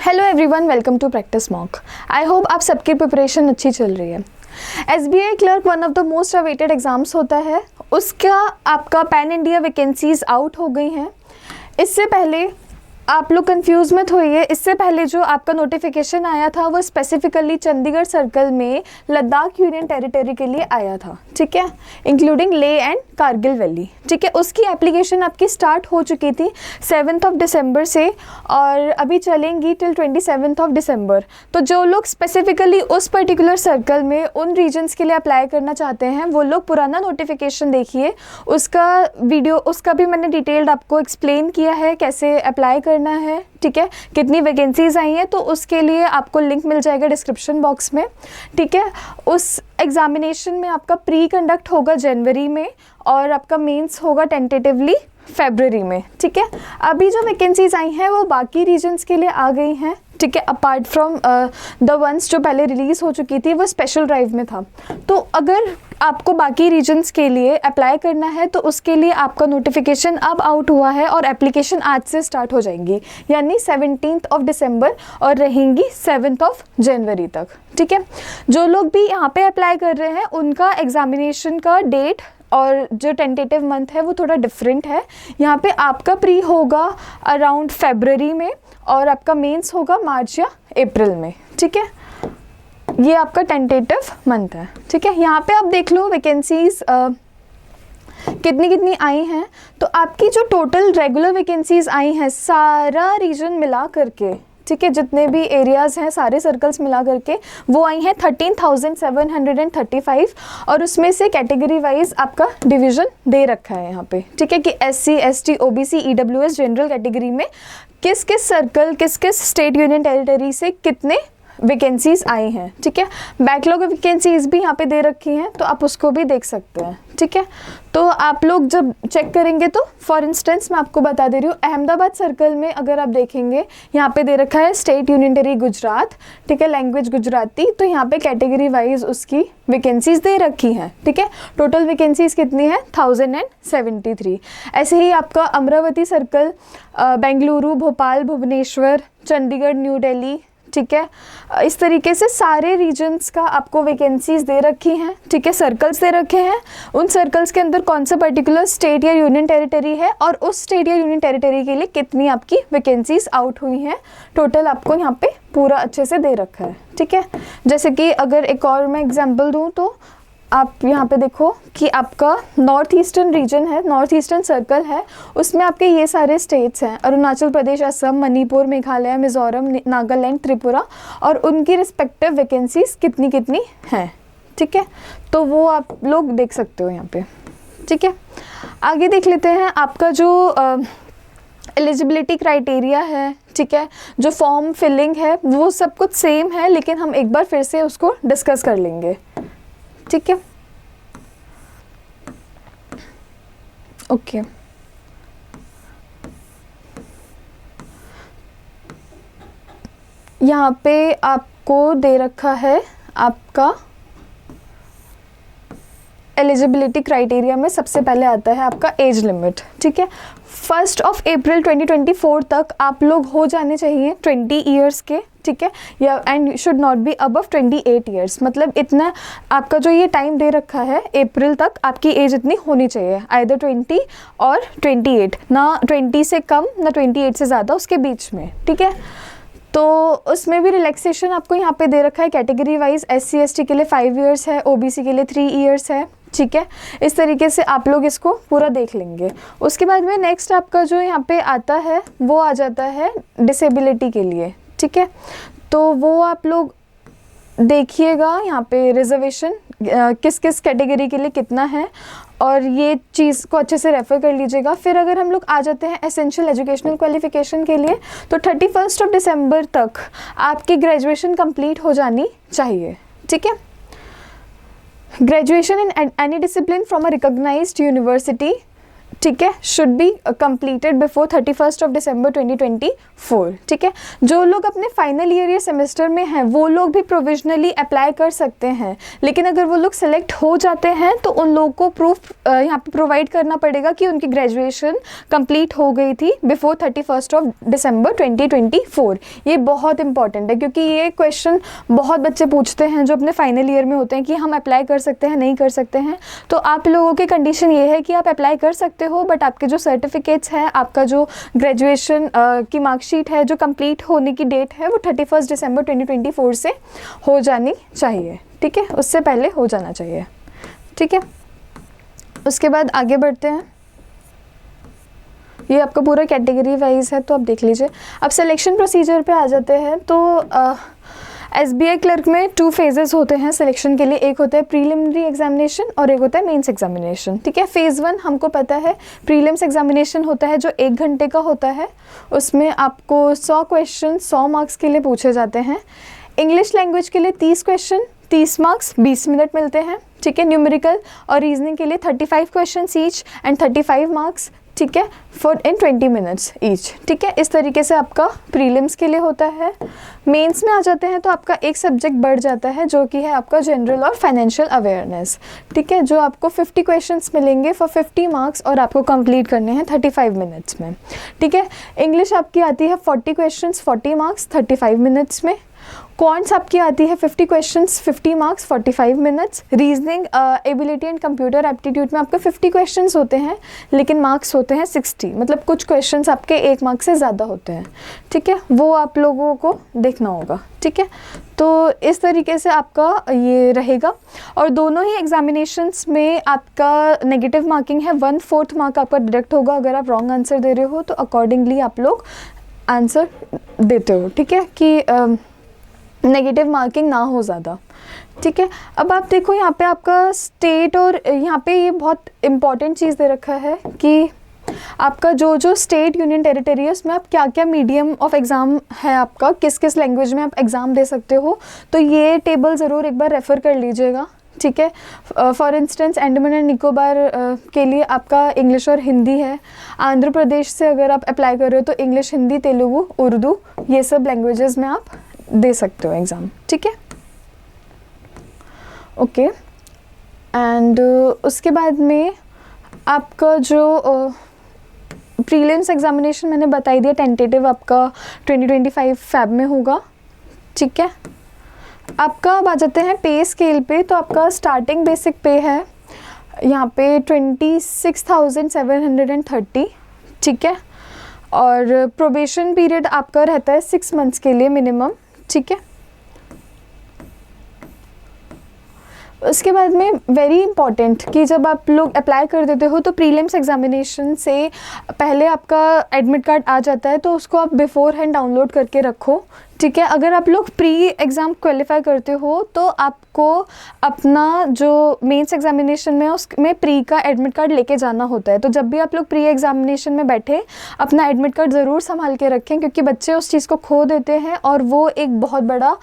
Hello everyone, welcome to practice mock. I hope आप सबकी preparation अच्छी चल रही है। SBI clerk one of the most awaited exams होता है। उसका आपका पैन इंडिया वैकेंसीज आउट हो गई हैं। इससे पहले आप लोग कंफ्यूज मत होइए। इससे पहले जो आपका नोटिफिकेशन आया था वो स्पेसिफिकली चंडीगढ़ सर्कल में लद्दाख यूनियन टेरिटरी के लिए आया था, ठीक है, इंक्लूडिंग ले एंड कारगिल वैली, ठीक है। उसकी एप्लीकेशन आपकी स्टार्ट हो चुकी थी 7 दिसंबर से और अभी चलेंगी टिल 27 दिसंबर। तो जो लोग स्पेसिफिकली उस पर्टिकुलर सर्कल में उन रीजन्स के लिए अप्लाई करना चाहते हैं वो लोग पुराना नोटिफिकेशन देखिए। उसका वीडियो उसका भी मैंने डिटेल्ड आपको एक्सप्लेन किया है कैसे अप्लाई करना है, ठीक है, कितनी वैकेंसीज आई हैं, तो उसके लिए आपको लिंक मिल जाएगा डिस्क्रिप्शन बॉक्स में, ठीक है। उस एग्जामिनेशन में आपका प्री कंडक्ट होगा जनवरी में और आपका मेंस होगा टेंटेटिवली फरवरी में, ठीक है। अभी जो वैकेंसीज आई हैं वो बाकी रीजन्स के लिए आ गई हैं, ठीक है, अपार्ट फ्रॉम द वंस जो पहले रिलीज़ हो चुकी थी वो स्पेशल ड्राइव में था। तो अगर आपको बाकी रीजन्स के लिए अप्लाई करना है तो उसके लिए आपका नोटिफिकेशन अब आउट हुआ है और एप्लीकेशन आज से स्टार्ट हो जाएंगी, यानी 17 दिसंबर और रहेंगी 7 जनवरी तक, ठीक है। जो लोग भी यहाँ पे अप्लाई कर रहे हैं उनका एग्जामिनेशन का डेट और जो टेंटेटिव मंथ है वो थोड़ा डिफरेंट है। यहाँ पे आपका प्री होगा अराउंड फरवरी में और आपका मेंस होगा मार्च या अप्रैल में, ठीक है। ये आपका टेंटेटिव मंथ है, ठीक है। यहाँ पे आप देख लो वैकेंसीज कितनी कितनी आई हैं। तो आपकी जो टोटल रेगुलर वैकेंसीज आई हैं सारा रीजन मिला करके, ठीक है, जितने भी एरियाज़ हैं सारे सर्कल्स मिला करके वो आई हैं 13,735 और उसमें से कैटेगरी वाइज आपका डिवीज़न दे रखा है यहाँ पे, ठीक है, कि SC ST OBC EWS general category में किस किस सर्कल किस किस स्टेट यूनियन टेरिटरी से कितने वैकेंसीज आई हैं, ठीक है। बैकलॉग वैकेंसीज भी यहाँ पे दे रखी हैं तो आप उसको भी देख सकते हैं, ठीक है। तो आप लोग जब चेक करेंगे तो फॉर इंस्टेंस मैं आपको बता दे रही हूँ, अहमदाबाद सर्कल में अगर आप देखेंगे यहाँ पे दे रखा है स्टेट यूनियन टेरिटरी गुजरात, ठीक है, लैंग्वेज गुजराती। तो यहाँ पे कैटेगरी वाइज उसकी वैकेंसीज दे रखी हैं, ठीक है। टोटल वैकेंसीज कितनी है 1073। ऐसे ही आपका अमरावती सर्कल, बेंगलुरु, भोपाल, भुवनेश्वर, चंडीगढ़, न्यू दिल्ली, ठीक है, इस तरीके से सारे रीजन्स का आपको वैकेंसीज दे रखी हैं, ठीक है, सर्कल्स दे रखे हैं। उन सर्कल्स के अंदर कौन सा पर्टिकुलर स्टेट या यूनियन टेरिटरी है और उस स्टेट या यूनियन टेरिटरी के लिए कितनी आपकी वैकेंसीज आउट हुई हैं, टोटल आपको यहाँ पे पूरा अच्छे से दे रखा है, ठीक है। जैसे कि अगर एक और मैं एग्जाम्पल दूँ तो आप यहाँ पे देखो कि आपका नॉर्थ ईस्टर्न रीजन है, नॉर्थ ईस्टर्न सर्कल है, उसमें आपके ये सारे स्टेट्स हैं, अरुणाचल प्रदेश, असम, मणिपुर, मेघालय, मिज़ोरम, नागालैंड, त्रिपुरा, और उनकी रिस्पेक्टिव वैकेंसीज कितनी कितनी हैं, ठीक है। तो वो आप लोग देख सकते हो यहाँ पे, ठीक है। आगे देख लेते हैं आपका जो एलिजिबिलिटी क्राइटेरिया है, ठीक है, जो फॉर्म फिलिंग है वो सब कुछ सेम है, लेकिन हम एक बार फिर से उसको डिस्कस कर लेंगे, ठीक है, ओके। यहाँ पे आपको दे रखा है आपका एलिजिबिलिटी क्राइटेरिया में सबसे पहले आता है आपका एज लिमिट, ठीक है। 1 अप्रैल 2024 तक आप लोग हो जाने चाहिए 20 ईयर्स के, ठीक है, या and should not be above 28 years. मतलब इतना आपका जो ये टाइम दे रखा है अप्रैल तक आपकी एज इतनी होनी चाहिए, आइदर 20 और 28, ना 20 से कम ना 28 से ज़्यादा, उसके बीच में, ठीक है। तो उसमें भी रिलैक्सेशन आपको यहाँ पे दे रखा है कैटेगरी वाइज। SC ST के लिए 5 ईयर्स है, OBC के लिए 3 ईयर्स है, ठीक है। इस तरीके से आप लोग इसको पूरा देख लेंगे। उसके बाद में नेक्स्ट आपका जो यहाँ पे आता है वो आ जाता है डिसेबिलिटी के लिए, ठीक है। तो वो आप लोग देखिएगा यहाँ पे रिजर्वेशन किस किस कैटेगरी के लिए कितना है और ये चीज़ को अच्छे से रेफ़र कर लीजिएगा। फिर अगर हम लोग आ जाते हैं एसेंशियल एजुकेशनल क्वालिफिकेशन के लिए, तो 31 दिसंबर तक आपकी ग्रेजुएशन कंप्लीट हो जानी चाहिए, ठीक है। Graduation in any discipline from a recognised university, ठीक है, should be completed before 31st of December 2024। ठीक है, जो लोग अपने फाइनल ईयर या सेमेस्टर में हैं वो लोग भी प्रोविजनली अप्लाई कर सकते हैं, लेकिन अगर वो लोग सेलेक्ट हो जाते हैं तो उन लोगों को प्रूफ यहाँ पे प्रोवाइड करना पड़ेगा कि उनकी ग्रेजुएशन कंप्लीट हो गई थी बिफोर 31st ऑफ दिसंबर 2024। ये बहुत इंपॉर्टेंट है क्योंकि ये क्वेश्चन बहुत बच्चे पूछते हैं जो अपने फाइनल ईयर में होते हैं कि हम अप्लाई कर सकते हैं नहीं कर सकते हैं। तो आप लोगों की कंडीशन ये है कि आप अप्लाई कर सकते हो, बट आपके जो सर्टिफिकेट्स हैं, आपका जो ग्रेजुएशन की मार्कशीट है जो कंप्लीट होने की डेट है वो 31 दिसंबर 2024 से हो जानी चाहिए। ठीक है, उससे पहले हो जाना चाहिए। ठीक है, उसके बाद आगे बढ़ते हैं। ये आपका पूरा कैटेगरी वाइज है तो आप देख लीजिए। अब सिलेक्शन प्रोसीजर पे आ जाते हैं। तो SBI क्लर्क में 2 फेजेस होते हैं सिलेक्शन के लिए। एक होता है प्रीलिमिनरी एग्जामिनेशन और एक होता है मेंस एग्जामिनेशन। ठीक है, फेज़ 1 हमको पता है प्रीलिम्स एग्जामिनेशन होता है जो 1 घंटे का होता है। उसमें आपको 100 क्वेश्चन 100 मार्क्स के लिए पूछे जाते हैं। इंग्लिश लैंग्वेज के लिए 30 क्वेश्चन 30 मार्क्स 20 मिनट मिलते हैं। ठीक है, न्यूमेरिकल और रीजनिंग के लिए 35 क्वेश्चन ईच एंड 35 मार्क्स। ठीक है, फॉर इन 20 मिनट्स ईच। ठीक है, इस तरीके से आपका प्रीलिम्स के लिए होता है। मेंस में आ जाते हैं तो आपका एक सब्जेक्ट बढ़ जाता है जो कि है आपका जनरल और फाइनेंशियल अवेयरनेस। ठीक है, जो आपको 50 क्वेश्चंस मिलेंगे फॉर 50 मार्क्स और आपको कंप्लीट करने हैं 35 मिनट्स में। ठीक है, इंग्लिश आपकी आती है 40 क्वेश्चंस 40 मार्क्स 35 मिनट्स में। क्वांट्स आपकी आती है 50 questions 50 marks 45 minutes. Reasoning ability and computer aptitude में आपके 50 क्वेश्चंस होते हैं लेकिन मार्क्स होते हैं 60, मतलब कुछ क्वेश्चंस आपके 1 मार्क्स से ज़्यादा होते हैं। ठीक है, वो आप लोगों को देखना होगा। ठीक है, तो इस तरीके से आपका ये रहेगा। और दोनों ही एग्जामिनेशंस में आपका नेगेटिव मार्किंग है, 1/4 मार्क आपका डिडक्ट होगा अगर आप रॉन्ग आंसर दे रहे हो, तो अकॉर्डिंगली आप लोग आंसर देते हो। ठीक है, कि नेगेटिव मार्किंग ना हो ज़्यादा। ठीक है, अब आप देखो यहाँ पे आपका स्टेट और यहाँ पे ये बहुत इम्पॉर्टेंट चीज़ दे रखा है कि आपका जो स्टेट यूनियन टेरिटरी है उसमें आप क्या क्या मीडियम ऑफ एग्ज़ाम है, आपका किस किस लैंग्वेज में आप एग्ज़ाम दे सकते हो। तो ये टेबल ज़रूर एक बार रेफ़र कर लीजिएगा। ठीक है, for instance Andaman and Nicobar के लिए आपका इंग्लिश और हिंदी है। आंध्र प्रदेश से अगर आप अप्लाई कर रहे हो तो इंग्लिश हिंदी तेलुगु उर्दू ये सब लैंग्वेजेस में आप दे सकते हो एग्ज़ाम। ठीक है, ओके। एंड उसके बाद में आपका जो प्रीलिम्स एग्जामिनेशन मैंने बताई दिया, टेंटेटिव आपका 2025 फ़ैब में होगा। ठीक है, आपका अब आ जाते हैं पे स्केल पे। तो आपका स्टार्टिंग बेसिक पे है यहाँ पे 26,730। ठीक है, और प्रोबेशन पीरियड आपका रहता है 6 मंथ्स के लिए मिनिमम। ठीक है, उसके बाद में वेरी इंपॉर्टेंट कि जब आप लोग अप्लाई कर देते हो तो प्रीलिम्स एग्जामिनेशन से पहले आपका एडमिट कार्ड आ जाता है, तो उसको आप बिफोर हैंड डाउनलोड करके रखो। ठीक है, अगर आप लोग प्री एग्ज़ाम क्वालिफाई करते हो तो आपको अपना जो मेंस एग्जामिनेशन में उसमें प्री का एडमिट कार्ड लेके जाना होता है। तो जब भी आप लोग प्री एग्जामिनेशन में बैठे अपना एडमिट कार्ड ज़रूर संभाल के रखें, क्योंकि बच्चे उस चीज़ को खो देते हैं और वो एक बहुत बड़ा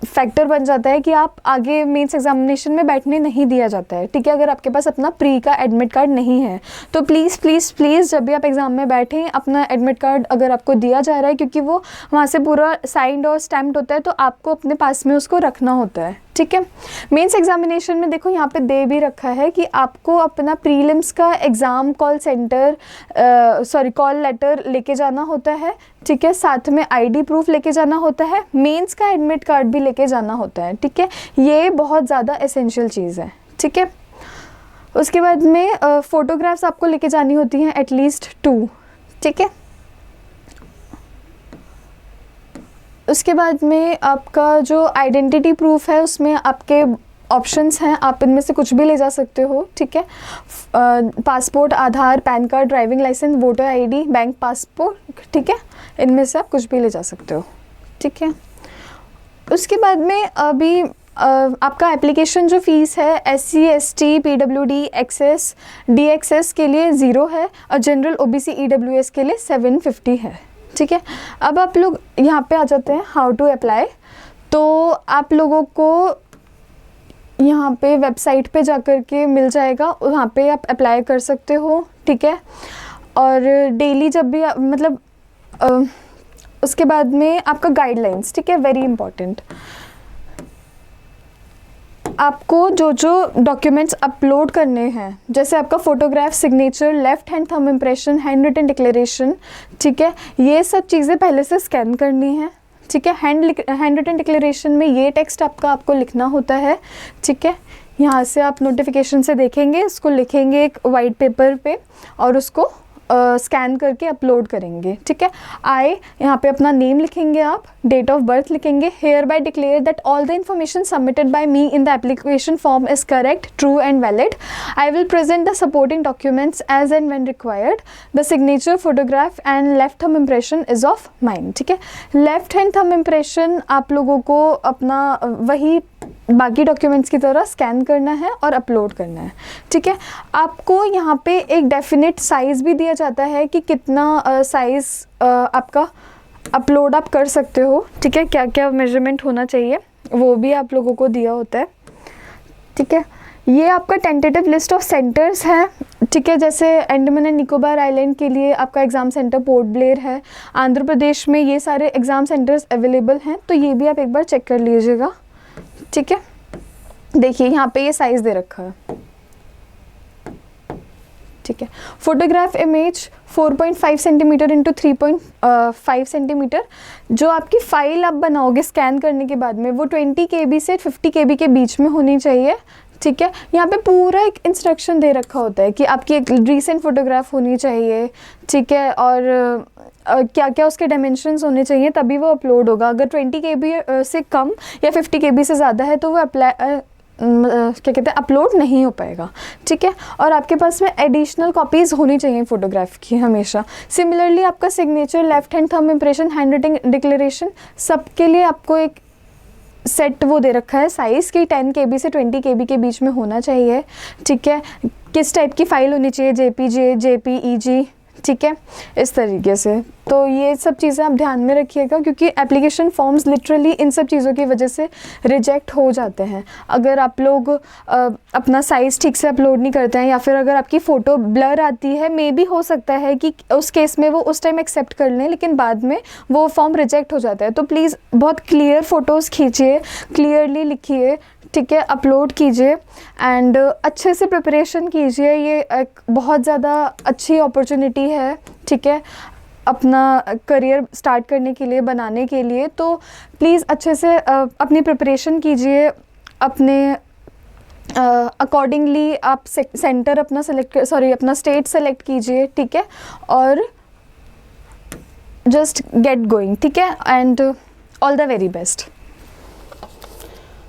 फैक्टर बन जाता है कि आप आगे मेंस एग्जामिनेशन में बैठने नहीं दिया जाता है। ठीक है, अगर आपके पास अपना प्री का एडमिट कार्ड नहीं है तो प्लीज़ प्लीज़ प्लीज़ जब भी आप एग्ज़ाम में बैठें अपना एडमिट कार्ड अगर आपको दिया जा रहा है, क्योंकि वो वहाँ से पूरा साइंड और स्टैम्प्ड होता है, तो आपको अपने पास में उसको रखना होता है। ठीक है, मेंस एग्जामिनेशन में देखो यहाँ पे दे भी रखा है कि आपको अपना प्रीलिम्स का एग्ज़ाम कॉल लेटर लेके जाना होता है। ठीक है, साथ में आईडी प्रूफ लेके जाना होता है, मेंस का एडमिट कार्ड भी लेके जाना होता है। ठीक है, ये बहुत ज़्यादा एसेंशियल चीज़ है। ठीक है, उसके बाद में फ़ोटोग्राफ्स आपको लेके जानी होती हैं एटलीस्ट 2। ठीक है, उसके बाद में आपका जो आइडेंटिटी प्रूफ है उसमें आपके ऑप्शंस हैं, आप इनमें से कुछ भी ले जा सकते हो। ठीक है, passport, Aadhaar, PAN card, driving licence, voter ID, bank passport. ठीक है, इनमें से आप कुछ भी ले जा सकते हो। ठीक है, उसके बाद में अभी आपका एप्लीकेशन जो फ़ीस है SC ST PWD एक्सेस DXS के लिए 0 है और जनरल OBC EWS के लिए 750 है। ठीक है, अब आप लोग यहाँ पे आ जाते हैं हाउ टू अप्लाई। तो आप लोगों को यहाँ पे वेबसाइट पे जा कर के मिल जाएगा, वहाँ पे आप अप्लाई कर सकते हो। ठीक है। और डेली जब भी मतलब उसके बाद में आपका गाइडलाइंस, ठीक है, वेरी इंपॉर्टेंट। आपको जो जो डॉक्यूमेंट्स अपलोड करने हैं, जैसे आपका photograph, signature, left hand thumb impression, handwritten declaration, ठीक है, ये सब चीज़ें पहले से स्कैन करनी है, ठीक है। हैंड रिटन डिक्लेरेशन में ये टेक्स्ट आपको लिखना होता है, ठीक है। यहाँ से आप नोटिफिकेशन से देखेंगे, इसको लिखेंगे एक वाइट पेपर पे और उसको स्कैन करके अपलोड करेंगे, ठीक है। यहाँ पे अपना नेम लिखेंगे, आप डेट ऑफ बर्थ लिखेंगे। Hereby declare that all the information submitted by me in the application form is correct, true and valid. I will present the supporting documents as and when required. The signature, photograph and left thumb impression is of mine, ठीक है। Left hand thumb impression आप लोगों को अपना वही बाकी documents की तरह स्कैन करना है और अपलोड करना है, ठीक है। आपको यहाँ पे एक डेफिनेट साइज़ भी दिया जाता है कि कितना साइज़ आपका अपलोड आप कर सकते हो, ठीक है। क्या क्या मेजरमेंट होना चाहिए वो भी आप लोगों को दिया होता है, ठीक है। ये आपका टेंटेटिव लिस्ट ऑफ सेंटर्स है, ठीक है। जैसे अंडमान एंड निकोबार आइलैंड के लिए आपका एग्ज़ाम सेंटर पोर्ट ब्लेयर है। आंध्र प्रदेश में ये सारे एग्ज़ाम सेंटर्स अवेलेबल हैं, तो ये भी आप एक बार चेक कर लीजिएगा, ठीक है। देखिए यहाँ पे ये साइज़ दे रखा है, ठीक है। Photograph image 4.5 centimetre into 3.5 centimetre. जो आपकी फ़ाइल आप बनाओगे स्कैन करने के बाद में, वो 20 KB से 50 KB के बीच में होनी चाहिए, ठीक है। यहाँ पे पूरा एक इंस्ट्रक्शन दे रखा होता है कि आपकी एक रीसेंट फोटोग्राफ होनी चाहिए, ठीक है। और क्या क्या उसके डायमेंशंस होने चाहिए, तभी वो अपलोड होगा। अगर 20 KB से कम या 50 KB से ज़्यादा है तो वो क्या कहते हैं अपलोड नहीं हो पाएगा, ठीक है। और आपके पास में एडिशनल कॉपीज़ होनी चाहिए फ़ोटोग्राफ की हमेशा। सिमिलरली आपका signature, left hand thumb impression, handwritten declaration, सबके लिए आपको एक सेट वो दे रखा है साइज़ की 10 KB से 20 KB के बीच में होना चाहिए, ठीक है। किस टाइप की फ़ाइल होनी चाहिए, JPG, JPEG, ठीक है, इस तरीके से। तो ये सब चीज़ें आप ध्यान में रखिएगा, क्योंकि एप्लीकेशन फॉर्म्स लिटरली इन सब चीज़ों की वजह से रिजेक्ट हो जाते हैं। अगर आप लोग अपना साइज़ ठीक से अपलोड नहीं करते हैं, या फिर अगर आपकी फ़ोटो ब्लर आती है, मे भी हो सकता है कि उस केस में वो उस टाइम एक्सेप्ट कर लें, लेकिन बाद में वो फॉर्म रिजेक्ट हो जाता है। तो प्लीज़ बहुत क्लियर फ़ोटोज़ खींचिए, क्लियरली लिखिए, ठीक है, अपलोड कीजिए एंड अच्छे से प्रिपरेशन कीजिए। ये एक बहुत ज़्यादा अच्छी अपॉर्चुनिटी है, ठीक है, अपना करियर स्टार्ट करने के लिए, बनाने के लिए। तो प्लीज़ अच्छे से अपनी प्रिपरेशन कीजिए, अपने अकॉर्डिंगली आप सेंटर अपना अपना स्टेट सेलेक्ट कीजिए, ठीक है, और जस्ट गेट गोइंग, ठीक है, and all the very best.